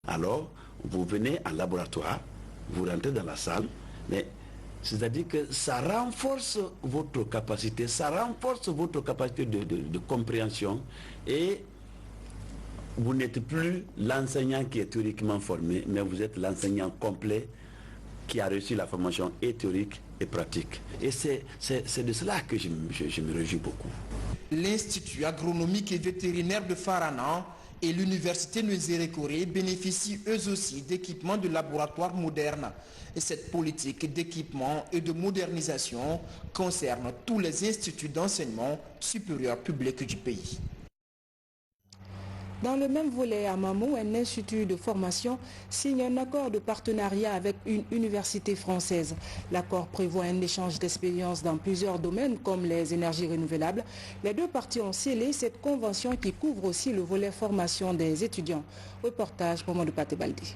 Alors, vous venez en laboratoire, vous rentrez dans la salle, mais c'est-à-dire que ça renforce votre capacité, de compréhension et vous n'êtes plus l'enseignant qui est théoriquement formé, mais vous êtes l'enseignant complet qui a reçu la formation et théorique et pratique. Et c'est de cela que je me réjouis beaucoup. L'Institut agronomique et vétérinaire de Farana et l'Université Nzéré Koré bénéficient eux aussi d'équipements de laboratoire modernes. Et cette politique d'équipement et de modernisation concerne tous les instituts d'enseignement supérieur public du pays. Dans le même volet à Mamou, un institut de formation signe un accord de partenariat avec une université française. L'accord prévoit un échange d'expériences dans plusieurs domaines comme les énergies renouvelables. Les deux parties ont scellé cette convention qui couvre aussi le volet formation des étudiants. Reportage pour Mamadou Paté-Baldi.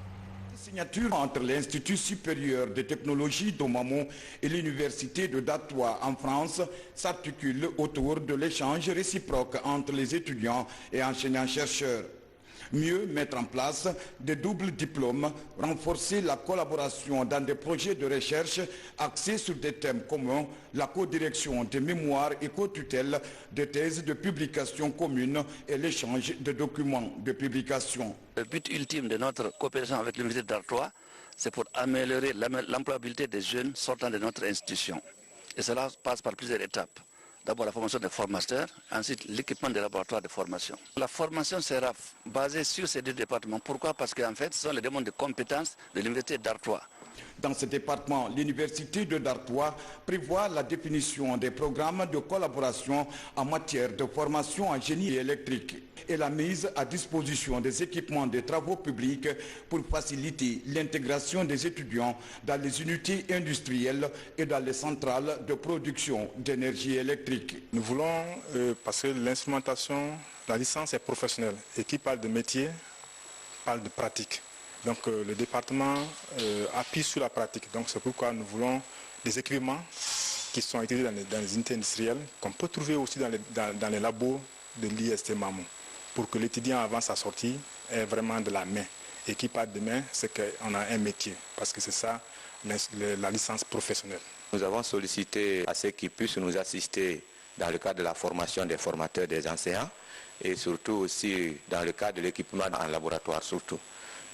Signature entre l'Institut supérieur de technologie d'Omamo et l'Université de Datoa en France s'articule autour de l'échange réciproque entre les étudiants et enseignants-chercheurs. Mieux mettre en place des doubles diplômes, renforcer la collaboration dans des projets de recherche axés sur des thèmes communs, la codirection des mémoires et co-tutelle des thèses de publication communes et l'échange de documents de publication. Le but ultime de notre coopération avec l'Université d'Artois, c'est pour améliorer l'employabilité des jeunes sortant de notre institution. Et cela passe par plusieurs étapes. D'abord la formation des formateurs, ensuite l'équipement des laboratoires de formation. La formation sera basée sur ces deux départements. Pourquoi? Parce qu'en fait, ce sont les demandes de compétences de l'Université d'Artois. Dans ce département, l'Université de Dartois prévoit la définition des programmes de collaboration en matière de formation en génie électrique et la mise à disposition des équipements de travaux publics pour faciliter l'intégration des étudiants dans les unités industrielles et dans les centrales de production d'énergie électrique. Nous voulons, parce que l'instrumentation, la licence est professionnelle et qui parle de métier, parle de pratique. Donc le département appuie sur la pratique. Donc c'est pourquoi nous voulons des équipements qui sont utilisés dans les unités industrielles, qu'on peut trouver aussi dans les labos de l'IST Mamou, pour que l'étudiant avant sa sortie ait vraiment de la main. Et qui parle de main, c'est qu'on a un métier, parce que c'est ça la licence professionnelle. Nous avons sollicité à ceux qui puissent nous assister dans le cadre de la formation des formateurs des enseignants et surtout aussi dans le cadre de l'équipement en laboratoire surtout.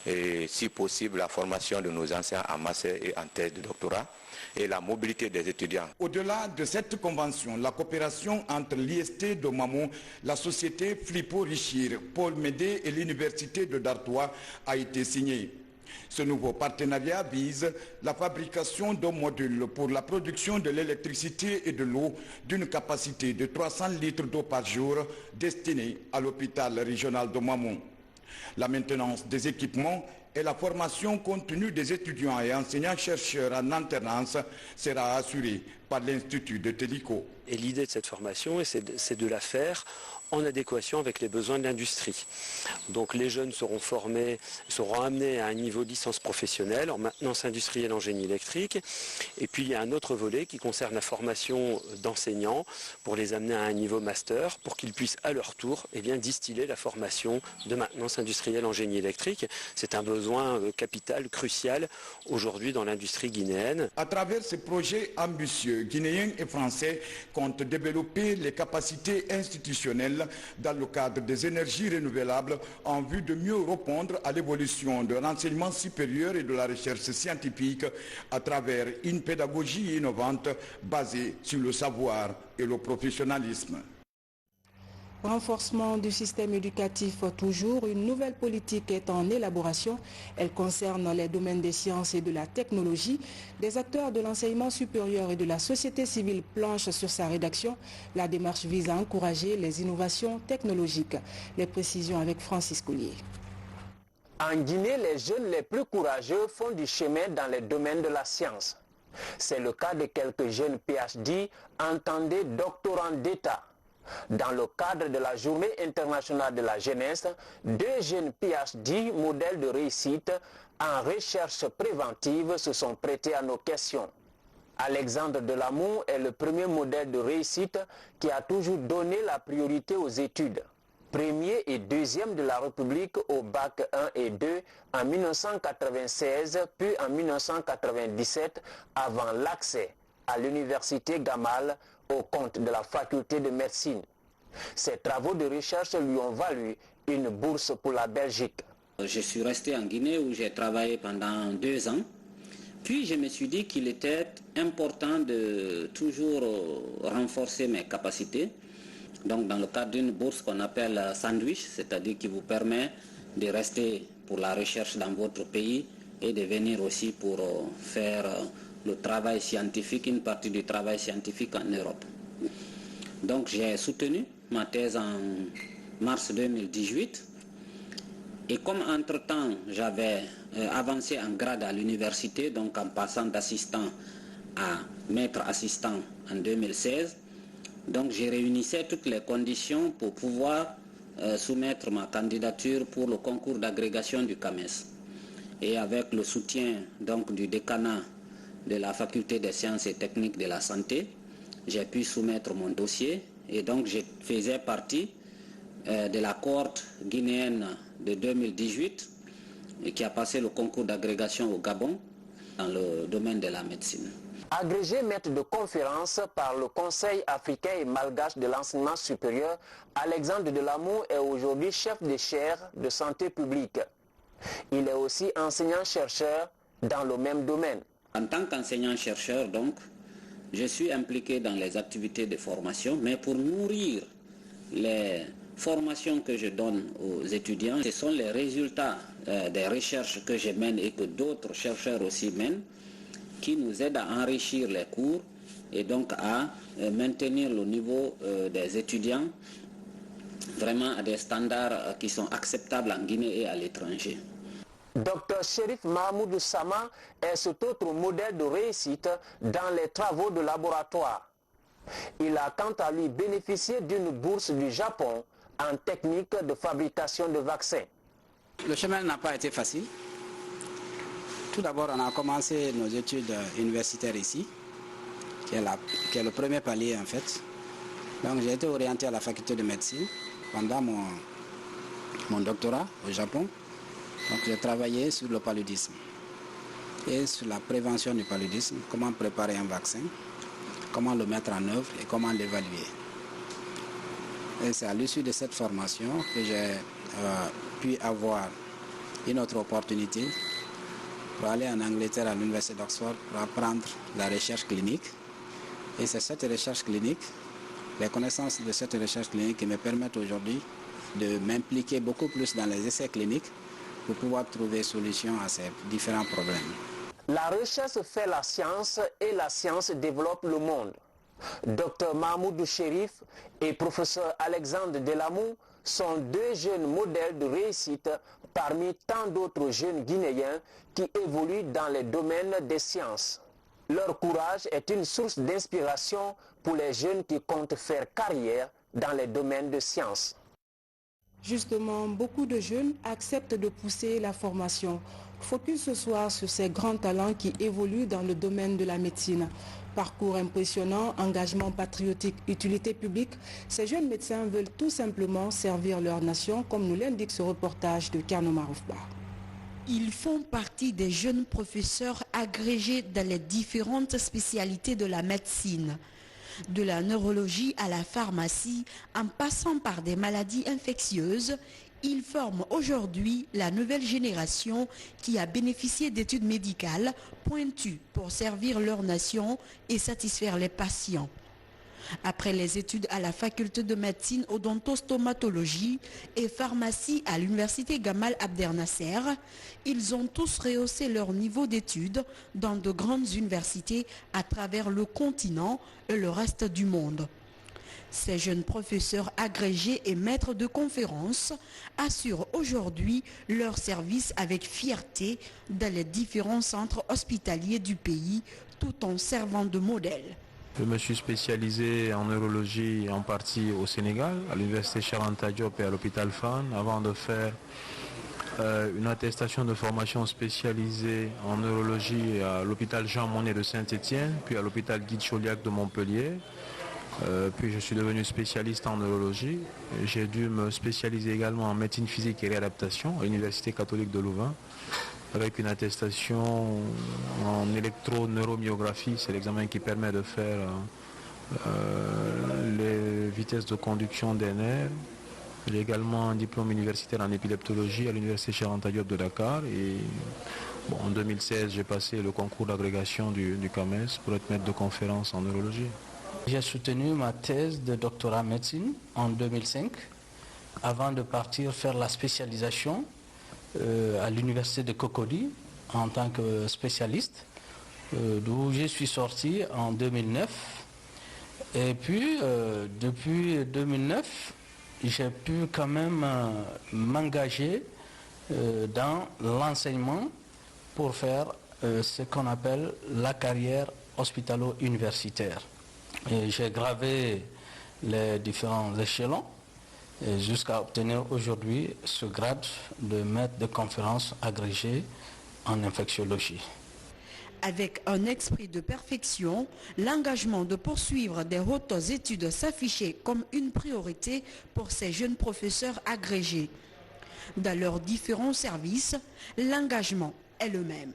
Et si possible la formation de nos enseignants en master et en thèse de doctorat et la mobilité des étudiants. Au-delà de cette convention, la coopération entre l'IST de Mamou, la société Flippo Richir, Paul Médé et l'Université de Dartois a été signée. Ce nouveau partenariat vise la fabrication d'un module pour la production de l'électricité et de l'eau d'une capacité de 300 litres d'eau par jour destinée à l'hôpital régional de Mamou. La maintenance des équipements et la formation continue des étudiants et enseignants-chercheurs en alternance sera assurée par l'Institut de Télico. Et l'idée de cette formation, c'est de la faire en adéquation avec les besoins de l'industrie. Donc les jeunes seront formés, seront amenés à un niveau de licence professionnelle en maintenance industrielle en génie électrique. Et puis il y a un autre volet qui concerne la formation d'enseignants pour les amener à un niveau master pour qu'ils puissent à leur tour distiller la formation de maintenance industrielle en génie électrique. C'est un besoin capital, crucial aujourd'hui dans l'industrie guinéenne. À travers ces projets ambitieux, guinéens et français comptent développer les capacités institutionnelles dans le cadre des énergies renouvelables en vue de mieux répondre à l'évolution de l'enseignement supérieur et de la recherche scientifique à travers une pédagogie innovante basée sur le savoir et le professionnalisme. Renforcement du système éducatif toujours, une nouvelle politique est en élaboration. Elle concerne les domaines des sciences et de la technologie. Des acteurs de l'enseignement supérieur et de la société civile planchent sur sa rédaction. La démarche vise à encourager les innovations technologiques. Les précisions avec Francis Collier. En Guinée, les jeunes les plus courageux font du chemin dans les domaines de la science. C'est le cas de quelques jeunes PhD, entendez doctorants d'État. Dans le cadre de la Journée internationale de la jeunesse, 2 jeunes PhD, modèles de réussite en recherche préventive, se sont prêtés à nos questions. Alexandre Delamour est le premier modèle de réussite qui a toujours donné la priorité aux études. premier et deuxième de la République au bac 1 et 2 en 1996 puis en 1997 avant l'accès à l'université Gamal au compte de la faculté de médecine. Ses travaux de recherche lui ont valu une bourse pour la Belgique. Je suis resté en Guinée où j'ai travaillé pendant 2 ans. Puis je me suis dit qu'il était important de toujours renforcer mes capacités. Donc dans le cadre d'une bourse qu'on appelle sandwich, c'est-à-dire qui vous permet de rester pour la recherche dans votre pays et de venir aussi pour faire le travail scientifique, une partie du travail scientifique en Europe. Donc j'ai soutenu ma thèse en mars 2018. Et comme entre-temps, j'avais avancé en grade à l'université, donc en passant d'assistant à maître assistant en 2016, donc j'ai réunissé toutes les conditions pour pouvoir soumettre ma candidature pour le concours d'agrégation du CAMES. Et avec le soutien donc du décanat de la faculté des sciences et techniques de la santé, j'ai pu soumettre mon dossier et donc je faisais partie de la cohorte guinéenne de 2018 et qui a passé le concours d'agrégation au Gabon dans le domaine de la médecine. Agrégé maître de conférence par le Conseil africain et malgache de l'enseignement supérieur, Alexandre Delamour est aujourd'hui chef de chaire de santé publique. Il est aussi enseignant-chercheur dans le même domaine. En tant qu'enseignant-chercheur, donc, je suis impliqué dans les activités de formation, mais pour nourrir les formations que je donne aux étudiants, ce sont les résultats des recherches que je mène et que d'autres chercheurs aussi mènent, qui nous aident à enrichir les cours et donc à maintenir le niveau des étudiants vraiment à des standards qui sont acceptables en Guinée et à l'étranger. Dr Chérif Mahmoudou Sama est cet autre modèle de réussite dans les travaux de laboratoire. Il a quant à lui bénéficié d'une bourse du Japon en technique de fabrication de vaccins. Le chemin n'a pas été facile. Tout d'abord, on a commencé nos études universitaires ici, qui est le premier palier en fait. Donc j'ai été orienté à la faculté de médecine pendant mon doctorat au Japon. Donc j'ai travaillé sur le paludisme et sur la prévention du paludisme, comment préparer un vaccin, comment le mettre en œuvre et comment l'évaluer. Et c'est à l'issue de cette formation que j'ai pu avoir une autre opportunité pour aller en Angleterre à l'université d'Oxford pour apprendre la recherche clinique. Et c'est cette recherche clinique, les connaissances de cette recherche clinique qui me permettent aujourd'hui de m'impliquer beaucoup plus dans les essais cliniques pour pouvoir trouver solution à ces différents problèmes. La recherche fait la science et la science développe le monde. Dr Mahmoudou Chérif et professeur Alexandre Delamour sont deux jeunes modèles de réussite parmi tant d'autres jeunes Guinéens qui évoluent dans les domaines des sciences. Leur courage est une source d'inspiration pour les jeunes qui comptent faire carrière dans les domaines de sciences. Justement, beaucoup de jeunes acceptent de pousser la formation. Focus ce soir sur ces grands talents qui évoluent dans le domaine de la médecine. Parcours impressionnant, engagement patriotique, utilité publique, ces jeunes médecins veulent tout simplement servir leur nation, comme nous l'indique ce reportage de Karno Maroufba. Ils font partie des jeunes professeurs agrégés dans les différentes spécialités de la médecine. De la neurologie à la pharmacie, en passant par des maladies infectieuses, ils forment aujourd'hui la nouvelle génération qui a bénéficié d'études médicales pointues pour servir leur nation et satisfaire les patients. Après les études à la faculté de médecine odontostomatologie et pharmacie à l'université Gamal Abdel Nasser, ils ont tous rehaussé leur niveau d'études dans de grandes universités à travers le continent et le reste du monde. Ces jeunes professeurs agrégés et maîtres de conférences assurent aujourd'hui leur service avec fierté dans les différents centres hospitaliers du pays, tout en servant de modèle. Je me suis spécialisé en neurologie en partie au Sénégal, à l'université Cheikh Anta Diop et à l'hôpital Fann, avant de faire une attestation de formation spécialisée en neurologie à l'hôpital Jean Monnet de Saint-Étienne, puis à l'hôpital Guy de Chauliac de Montpellier. Puis je suis devenu spécialiste en neurologie. J'ai dû me spécialiser également en médecine physique et réadaptation à l'Université catholique de Louvain, avec une attestation en électroneurommyographie. C'est l'examen qui permet de faire les vitesses de conduction des nerfs. J'ai également un diplôme universitaire en épileptologie à l'Université Cheikh Anta Diop de Dakar. Et bon, en 2016, j'ai passé le concours d'agrégation du CAMES pour être maître de conférence en neurologie. J'ai soutenu ma thèse de doctorat en médecine en 2005 avant de partir faire la spécialisation à l'université de Cocody en tant que spécialiste, d'où je suis sorti en 2009. Et puis, depuis 2009, j'ai pu quand même m'engager dans l'enseignement pour faire ce qu'on appelle la carrière hospitalo-universitaire. J'ai gravé les différents échelons jusqu'à obtenir aujourd'hui ce grade de maître de conférence agrégé en infectiologie. Avec un esprit de perfection, l'engagement de poursuivre des hautes études s'affichait comme une priorité pour ces jeunes professeurs agrégés. Dans leurs différents services, l'engagement est le même.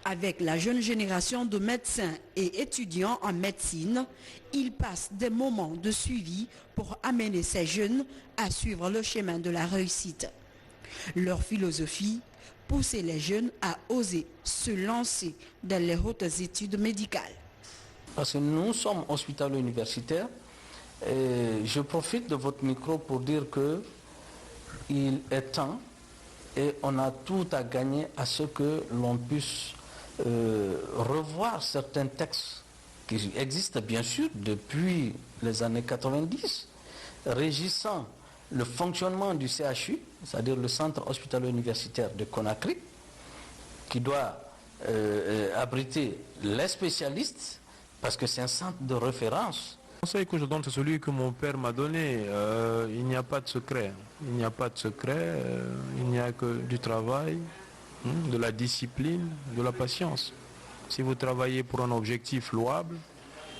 Avec la jeune génération de médecins et étudiants en médecine, ils passent des moments de suivi pour amener ces jeunes à suivre le chemin de la réussite. Leur philosophie, pousser les jeunes à oser se lancer dans les hautes études médicales. Parce que nous sommes hospitalo-universitaires et je profite de votre micro pour dire qu'il est temps et on a tout à gagner à ce que l'on puisse revoir certains textes qui existent bien sûr depuis les années 90, régissant le fonctionnement du CHU, c'est-à-dire le centre hospitalo-universitaire de Conakry, qui doit abriter les spécialistes, parce que c'est un centre de référence. Le conseil que je donne, c'est celui que mon père m'a donné. Il n'y a pas de secret. Il n'y a pas de secret. Il n'y a que du travail, de la discipline, de la patience. Si vous travaillez pour un objectif louable,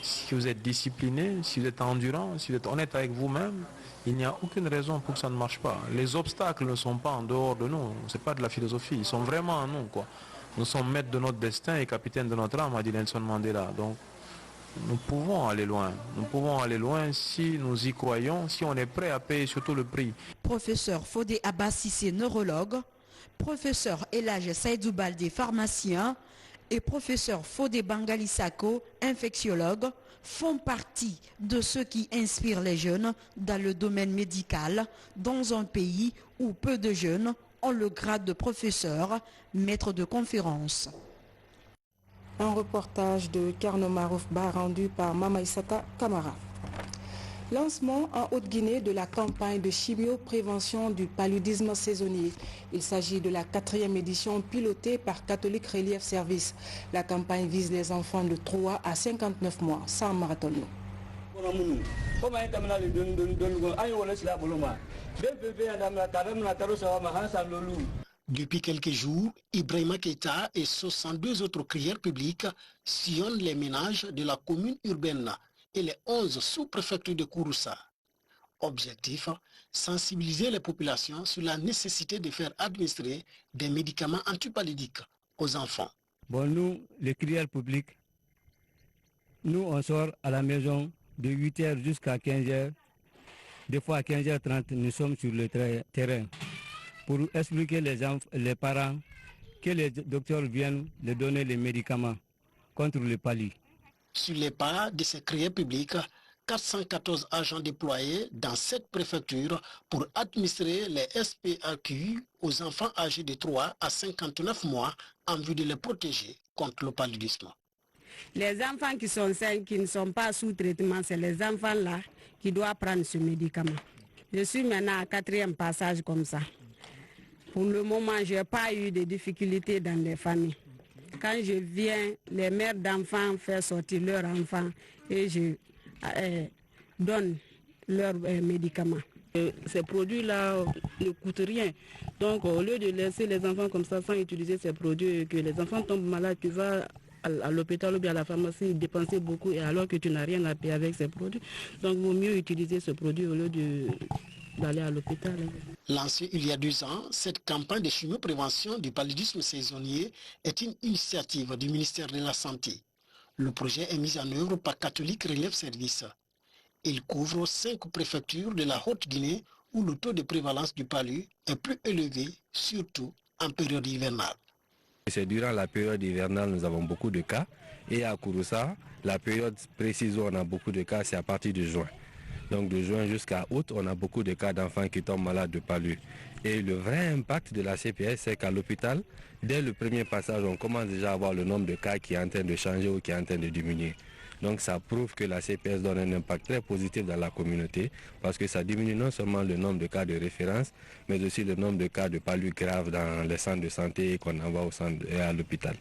si vous êtes discipliné, si vous êtes endurant, si vous êtes honnête avec vous-même, il n'y a aucune raison pour que ça ne marche pas. Les obstacles ne sont pas en dehors de nous. Ce n'est pas de la philosophie. Ils sont vraiment en nous, quoi. Nous sommes maîtres de notre destin et capitaines de notre âme, a dit Nelson Mandela. Donc, nous pouvons aller loin. Nous pouvons aller loin si nous y croyons, si on est prêt à payer surtout le prix. Professeur Fodé Abassissé, neurologue, professeur Elage Saïdou Baldé, pharmacien, et professeur Fodé Bangali Sako, infectiologue, font partie de ceux qui inspirent les jeunes dans le domaine médical, dans un pays où peu de jeunes ont le grade de professeur, maître de conférence. Un reportage de Karno Maroufba rendu par Mama Issata Kamara. Lancement en Haute-Guinée de la campagne de chimio-prévention du paludisme saisonnier. Il s'agit de la 4e édition pilotée par Catholic Relief Service. La campagne vise les enfants de 3 à 59 mois, sans marathon. Depuis quelques jours, Ibrahima Keita et 62 autres crieurs publics sillonnent les ménages de la commune urbaine et les 11 sous-préfectures de Kouroussa. Objectif, sensibiliser les populations sur la nécessité de faire administrer des médicaments antipaludiques aux enfants. Bon, nous, les crieurs publics, nous on sort à la maison de 8h jusqu'à 15h. Des fois à 15h30, nous sommes sur le terrain pour expliquer les parents que les docteurs viennent de donner les médicaments contre le palu. Sur les pas de ces crieurs publics, 414 agents déployés dans 7 préfectures pour administrer les SPAQ aux enfants âgés de 3 à 59 mois en vue de les protéger contre le paludisme. Les enfants qui sont sains, qui ne sont pas sous traitement, c'est les enfants-là qui doivent prendre ce médicament. Je suis maintenant à 4e passage comme ça. Pour le moment, je n'ai pas eu de difficultés dans les familles. Quand je viens, les mères d'enfants font sortir leurs enfants et je donne leurs médicaments. Ces produits-là ne coûtent rien. Donc au lieu de laisser les enfants comme ça sans utiliser ces produits et que les enfants tombent malades, tu vas à l'hôpital ou bien à la pharmacie dépenser beaucoup et alors que tu n'as rien à payer avec ces produits. Donc il vaut mieux utiliser ce produit au lieu d'aller à l'hôpital. Lancée il y a 2 ans, cette campagne de chimioprévention du paludisme saisonnier est une initiative du ministère de la Santé. Le projet est mis en œuvre par Catholique Relève Service. Il couvre 5 préfectures de la Haute-Guinée où le taux de prévalence du palu est plus élevé, surtout en période hivernale. C'est durant la période hivernale nous avons beaucoup de cas et à Kouroussa, la période précise où on a beaucoup de cas, c'est à partir de juin. Donc de juin jusqu'à août, on a beaucoup de cas d'enfants qui tombent malades de palu. Et le vrai impact de la CPS, c'est qu'à l'hôpital, dès le premier passage, on commence déjà à voir le nombre de cas qui est en train de changer ou qui est en train de diminuer. Donc ça prouve que la CPS donne un impact très positif dans la communauté parce que ça diminue non seulement le nombre de cas de référence, mais aussi le nombre de cas de palu graves dans les centres de santé qu'on envoie au centre et à l'hôpital.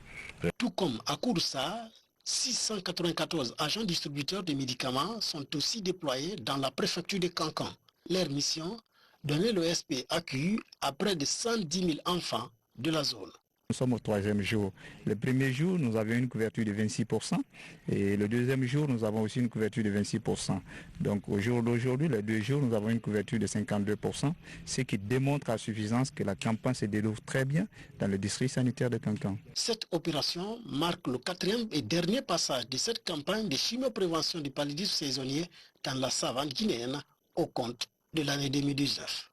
Tout comme à Kouroussa, 694 agents distributeurs de médicaments sont aussi déployés dans la préfecture de Kankan. Leur mission, donner l'OSP accueilli à près de 110 000 enfants de la zone. Nous sommes au 3e jour. Le premier jour, nous avions une couverture de 26% et le deuxième jour, nous avons aussi une couverture de 26%. Donc au jour d'aujourd'hui, les 2 jours, nous avons une couverture de 52%, ce qui démontre à suffisance que la campagne se déroule très bien dans le district sanitaire de Kankan. Cette opération marque le 4e et dernier passage de cette campagne de chimioprévention du paludisme saisonnier dans la savane guinéenne au compte de l'année 2019.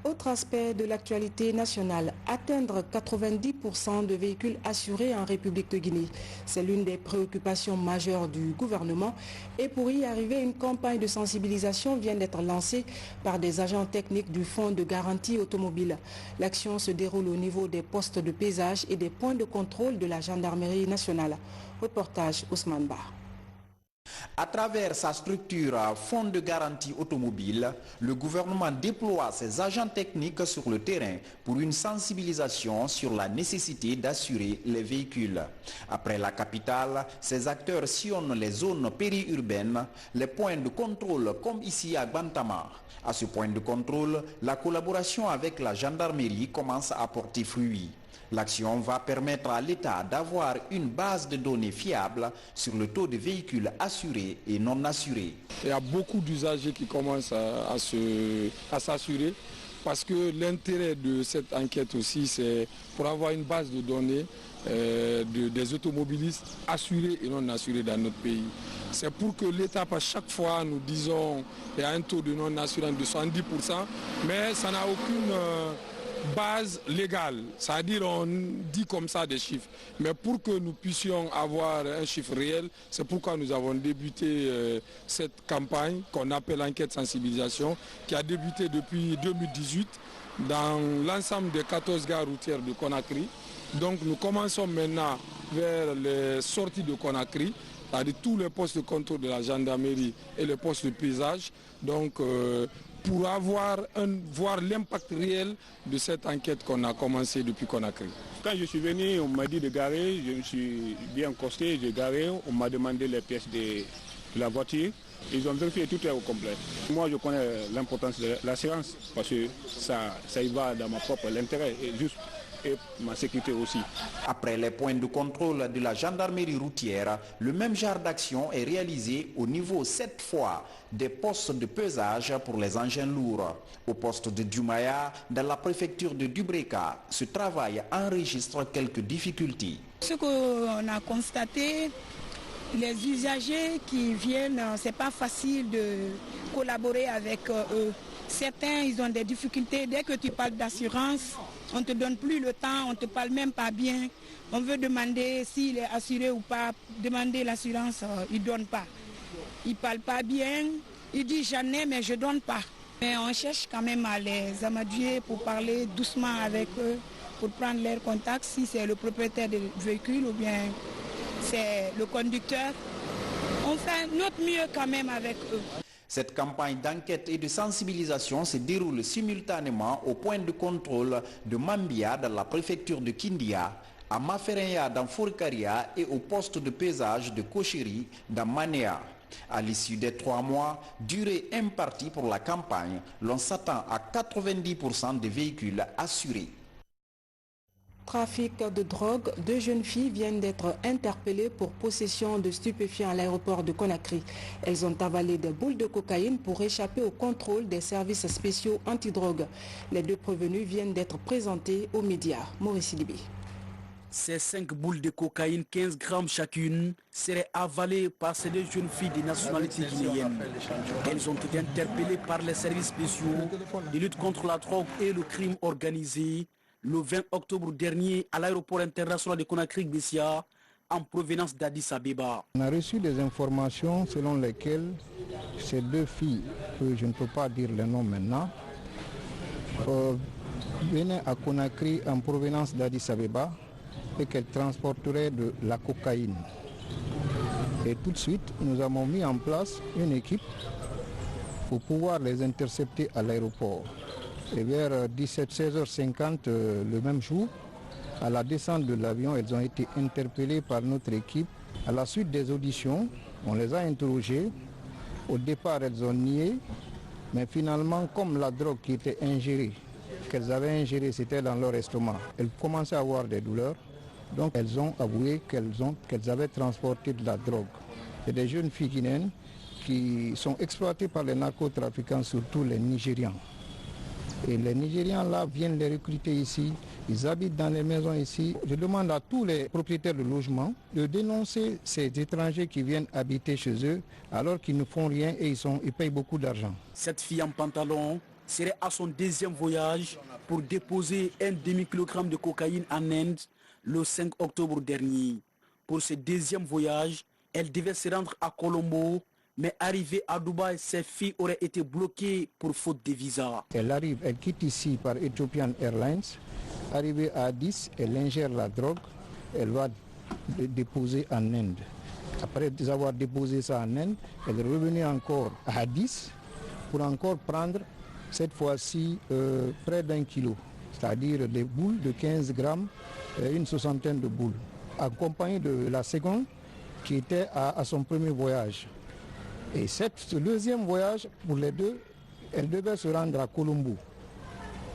Autre aspect de l'actualité nationale, atteindre 90% de véhicules assurés en République de Guinée. C'est l'une des préoccupations majeures du gouvernement et pour y arriver, une campagne de sensibilisation vient d'être lancée par des agents techniques du Fonds de garantie automobile. L'action se déroule au niveau des postes de pesage et des points de contrôle de la gendarmerie nationale. Reportage Ousmane Ba. À travers sa structure Fonds de garantie automobile, le gouvernement déploie ses agents techniques sur le terrain pour une sensibilisation sur la nécessité d'assurer les véhicules. Après la capitale, ces acteurs sillonnent les zones périurbaines, les points de contrôle comme ici à Bantama. À ce point de contrôle, la collaboration avec la gendarmerie commence à porter fruit. L'action va permettre à l'État d'avoir une base de données fiable sur le taux de véhicules assurés et non assurés. Il y a beaucoup d'usagers qui commencent à s'assurer parce que l'intérêt de cette enquête aussi, c'est pour avoir une base de données des automobilistes assurés et non assurés dans notre pays. C'est pour que l'État, à chaque fois, nous disons qu'il y a un taux de non-assurance de 70%, mais ça n'a aucune base légale, c'est-à-dire on dit comme ça des chiffres, mais pour que nous puissions avoir un chiffre réel, c'est pourquoi nous avons débuté cette campagne qu'on appelle enquête sensibilisation, qui a débuté depuis 2018 dans l'ensemble des 14 gares routières de Conakry. Donc nous commençons maintenant vers les sorties de Conakry, c'est-à-dire tous les postes de contrôle de la gendarmerie et les postes de pesage. Donc pour voir l'impact réel de cette enquête qu'on a commencé depuis Conakry. Quand je suis venu, on m'a dit de garer, je me suis bien accosté, j'ai garé, on m'a demandé les pièces de la voiture. Ils ont vérifié, tout est au complet. Moi, je connais l'importance de l'assurance parce que ça y va dans ma propre intérêt et ma sécurité aussi. Après les points de contrôle de la gendarmerie routière, le même genre d'action est réalisé au niveau 7 fois des postes de pesage pour les engins lourds. Au poste de Djoumaya, dans la préfecture de Dubreka, ce travail enregistre quelques difficultés. Ce qu'on a constaté, les usagers qui viennent, c'est pas facile de collaborer avec eux. Certains, ils ont des difficultés. Dès que tu parles d'assurance, on ne te donne plus le temps, on ne te parle même pas bien. On veut demander s'il est assuré ou pas. Demander l'assurance, ils ne donnent pas. Ils ne parlent pas bien. Ils disent j'en ai, mais je ne donne pas. Mais on cherche quand même à les amadouer pour parler doucement avec eux, pour prendre leur contact, si c'est le propriétaire du véhicule ou bien c'est le conducteur. On fait notre mieux quand même avec eux. Cette campagne d'enquête et de sensibilisation se déroule simultanément au point de contrôle de Mambia dans la préfecture de Kindia, à Maferenya dans Fourkaria et au poste de pesage de Kochiri dans Manéa. À l'issue des 3 mois, durée impartie pour la campagne, l'on s'attend à 90% des véhicules assurés. Trafic de drogue, 2 jeunes filles viennent d'être interpellées pour possession de stupéfiants à l'aéroport de Conakry. Elles ont avalé des boules de cocaïne pour échapper au contrôle des services spéciaux antidrogue. Les 2 prévenus viennent d'être présentés aux médias. Maurice Libé. Ces 5 boules de cocaïne, 15 grammes chacune, seraient avalées par ces 2 jeunes filles de nationalité guinéenne. Elles ont été interpellées par les services spéciaux de lutte contre la drogue et le crime organisé le 20 octobre dernier à l'aéroport international de Conakry-Bessia en provenance d'Addis Abeba. On a reçu des informations selon lesquelles ces 2 filles, que je ne peux pas dire le nom maintenant, venaient à Conakry en provenance d'Addis Abeba et qu'elles transporteraient de la cocaïne. Et tout de suite, nous avons mis en place une équipe pour pouvoir les intercepter à l'aéroport. Et vers 16h50 le même jour, à la descente de l'avion, elles ont été interpellées par notre équipe. À la suite des auditions, on les a interrogées. Au départ, elles ont nié, mais finalement, comme la drogue qui était ingérée, qu'elles avaient ingérée, c'était dans leur estomac, elles commençaient à avoir des douleurs. Donc elles ont avoué qu'elles avaient transporté de la drogue. C'est des jeunes filles guinéennes qui sont exploitées par les narcotrafiquants, surtout les Nigérians. Et les Nigérians là viennent les recruter ici, ils habitent dans les maisons ici. Je demande à tous les propriétaires de logements de dénoncer ces étrangers qui viennent habiter chez eux alors qu'ils ne font rien et ils payent beaucoup d'argent. Cette fille en pantalon serait à son 2e voyage pour déposer un demi-kilogramme de cocaïne en Inde le 5 octobre dernier. Pour ce 2e voyage, elle devait se rendre à Colombo, mais arrivée à Dubaï, ses filles auraient été bloquées pour faute de visa. Elle quitte ici par Ethiopian Airlines. Arrivée à Addis, elle ingère la drogue, elle va déposer en Inde. Après avoir déposé ça en Inde, elle est revenue encore à Addis pour encore prendre, cette fois-ci, près d'1 kilo, c'est-à-dire des boules de 15 grammes, une soixantaine de boules, accompagnée de la seconde qui était à son premier voyage. Et ce 2e voyage, pour les 2, elles devaient se rendre à Colombo,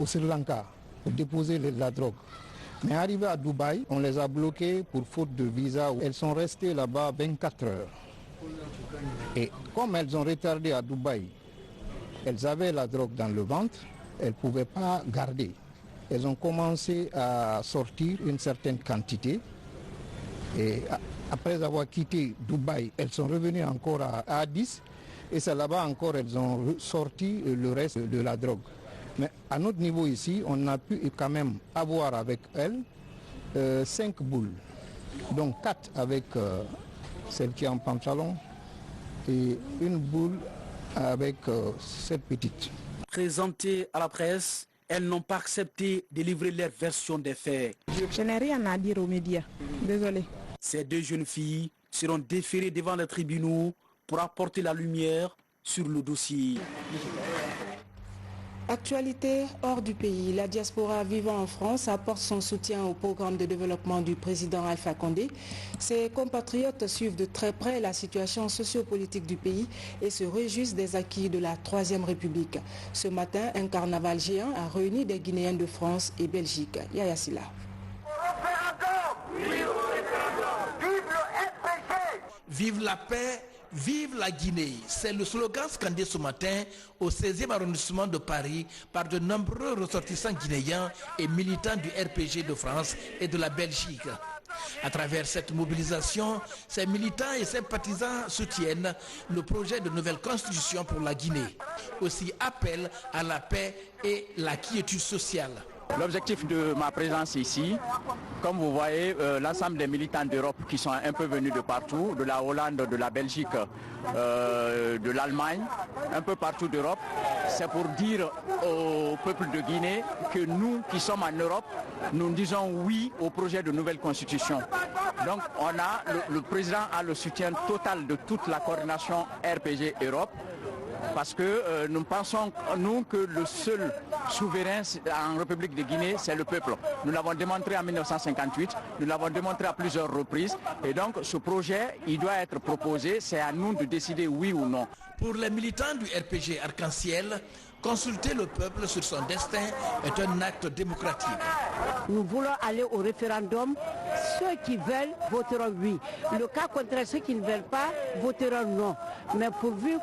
au Sri Lanka, pour déposer la drogue. Mais arrivées à Dubaï, on les a bloquées pour faute de visa. Elles sont restées là-bas 24 heures. Et comme elles ont retardé à Dubaï, elles avaient la drogue dans le ventre, elles ne pouvaient pas garder. Elles ont commencé à sortir une certaine quantité. Et après avoir quitté Dubaï, elles sont revenues encore à Addis et c'est là-bas encore elles ont sorti le reste de la drogue. Mais à notre niveau ici, on a pu quand même avoir avec elles 5 boules, donc 4 avec celle qui est en pantalon et une boule avec cette petite. Présentées à la presse, elles n'ont pas accepté de livrer leur version des faits. Je n'ai rien à dire aux médias, désolé. Ces 2 jeunes filles seront déférées devant les tribunaux pour apporter la lumière sur le dossier. Actualité hors du pays. La diaspora vivant en France apporte son soutien au programme de développement du président Alpha Condé. Ses compatriotes suivent de très près la situation sociopolitique du pays et se réjouissent des acquis de la Troisième République. Ce matin, un carnaval géant a réuni des Guinéens de France et Belgique. Yaya Silla. Vive la paix, vive la Guinée. C'est le slogan scandé ce matin au 16e arrondissement de Paris par de nombreux ressortissants guinéens et militants du RPG de France et de la Belgique. À travers cette mobilisation, ces militants et ces partisans soutiennent le projet de nouvelle constitution pour la Guinée. Aussi appellent à la paix et la quiétude sociale. L'objectif de ma présence ici, comme vous voyez, l'ensemble des militants d'Europe qui sont un peu venus de partout, de la Hollande, de la Belgique, de l'Allemagne, un peu partout d'Europe, c'est pour dire au peuple de Guinée que nous qui sommes en Europe, nous disons oui au projet de nouvelle constitution. Donc le président a le soutien total de toute la coordination RPG Europe. Parce que nous pensons, nous, que le seul souverain en République de Guinée, c'est le peuple. Nous l'avons démontré en 1958, nous l'avons démontré à plusieurs reprises. Et donc ce projet, il doit être proposé, c'est à nous de décider oui ou non. Pour les militants du RPG Arc-en-Ciel, consulter le peuple sur son destin est un acte démocratique. nous voulons aller au référendum. Ceux qui veulent voteront oui. Le cas contraire, ceux qui ne veulent pas voteront non. Mais pourvu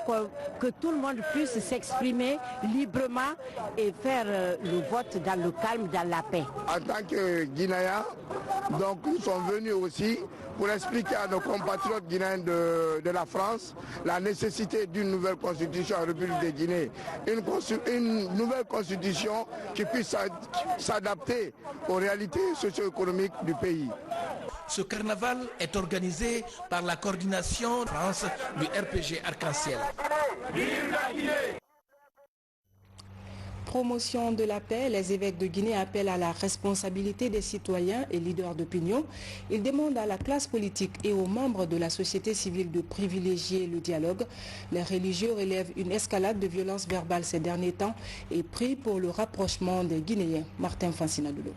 que tout le monde puisse s'exprimer librement et faire le vote dans le calme, dans la paix. En tant que Guinéens, donc nous sommes venus aussi pour expliquer à nos compatriotes guinéens de la France la nécessité d'une nouvelle constitution en République de Guinée. Une nouvelle constitution qui puisse s'adapter aux réalités socio-économiques du pays. Ce carnaval est organisé par la coordination France du RPG Arc-en-Ciel. Vive la Guinée! Promotion de la paix, les évêques de Guinée appellent à la responsabilité des citoyens et leaders d'opinion. Ils demandent à la classe politique et aux membres de la société civile de privilégier le dialogue. Les religieux relèvent une escalade de violences verbales ces derniers temps et prient pour le rapprochement des Guinéens. Martin Fancinadoulo.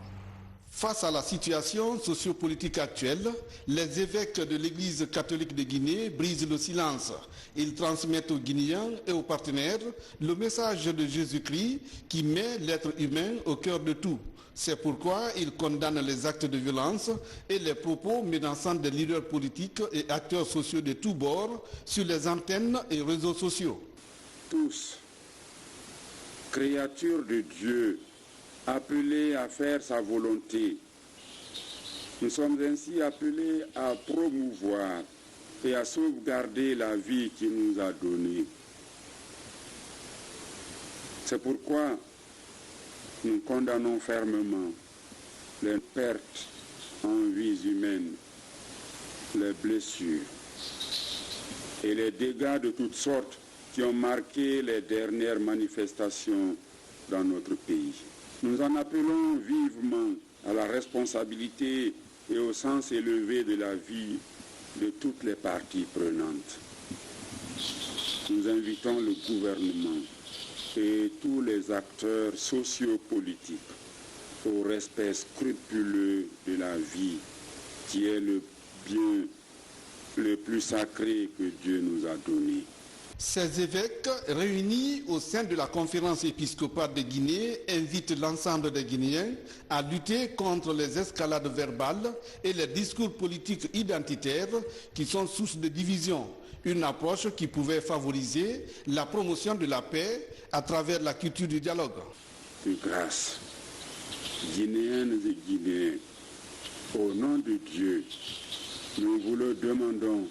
Face à la situation sociopolitique actuelle, les évêques de l'Église catholique de Guinée brisent le silence. Ils transmettent aux Guinéens et aux partenaires le message de Jésus-Christ qui met l'être humain au cœur de tout. C'est pourquoi ils condamnent les actes de violence et les propos menaçants des leaders politiques et acteurs sociaux de tous bords sur les antennes et réseaux sociaux. Tous, créatures de Dieu, appelés à faire sa volonté. Nous sommes ainsi appelés à promouvoir et à sauvegarder la vie qu'il nous a donnée. C'est pourquoi nous condamnons fermement les pertes en vies humaines, les blessures et les dégâts de toutes sortes qui ont marqué les dernières manifestations dans notre pays. Nous en appelons vivement à la responsabilité et au sens élevé de la vie de toutes les parties prenantes. Nous invitons le gouvernement et tous les acteurs sociopolitiques au respect scrupuleux de la vie qui est le bien le plus sacré que Dieu nous a donné. Ces évêques, réunis au sein de la conférence épiscopale de Guinée, invitent l'ensemble des Guinéens à lutter contre les escalades verbales et les discours politiques identitaires qui sont source de division. Une approche qui pouvait favoriser la promotion de la paix à travers la culture du dialogue. De grâce, Guinéennes et Guinéens, au nom de Dieu, nous vous le demandons,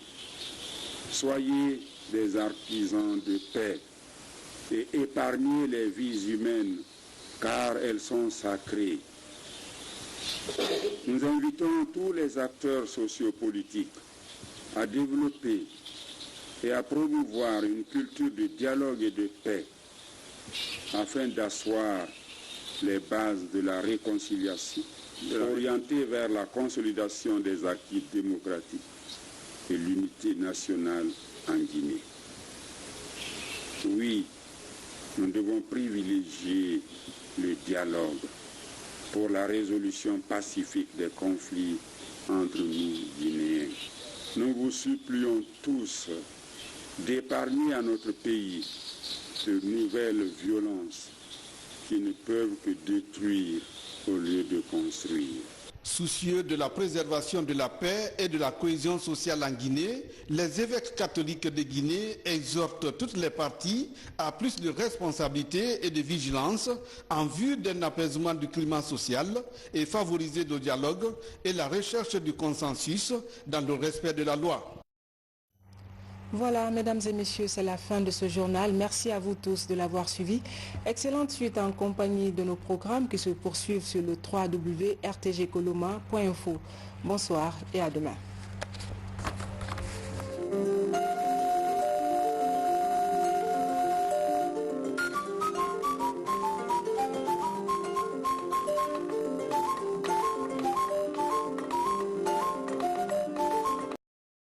soyez des artisans de paix et épargnez les vies humaines car elles sont sacrées. Nous invitons tous les acteurs sociopolitiques à développer et à promouvoir une culture de dialogue et de paix afin d'asseoir les bases de la réconciliation, orientée vers la consolidation des acquis démocratiques et l'unité nationale en Guinée. Oui, nous devons privilégier le dialogue pour la résolution pacifique des conflits entre nous, Guinéens. Nous vous supplions tous d'épargner à notre pays de nouvelles violences qui ne peuvent que détruire au lieu de construire. Soucieux de la préservation de la paix et de la cohésion sociale en Guinée, les évêques catholiques de Guinée exhortent toutes les parties à plus de responsabilité et de vigilance en vue d'un apaisement du climat social et favoriser le dialogue et la recherche du consensus dans le respect de la loi. Voilà, mesdames et messieurs, c'est la fin de ce journal. Merci à vous tous de l'avoir suivi. Excellente suite en compagnie de nos programmes qui se poursuivent sur le www.rtgcoloma.info. Bonsoir et à demain.